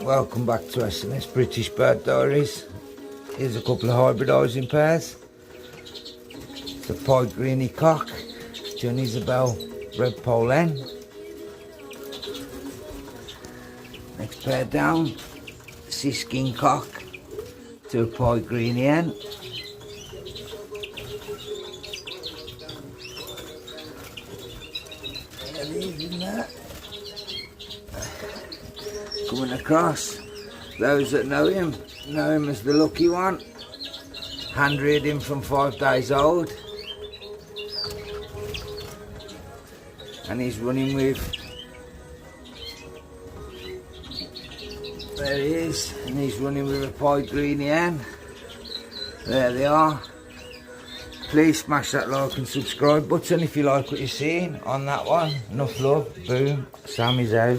Welcome back to SNS British Bird Diaries. Here's a couple of hybridising pairs. The Pied Greenie cock, John Isabel red pole hen. Next pair down, Siskin cock to a Pied Greenie hen. There it is in there. Coming across, those that know him as the lucky one. Hand reared him from 5 days old, and he's running with, there he is, and he's running with a Pied Greenie hen. There they are. Please smash that like and subscribe button if you like what you're seeing on that one. Enough love. Boom. Sammy's out.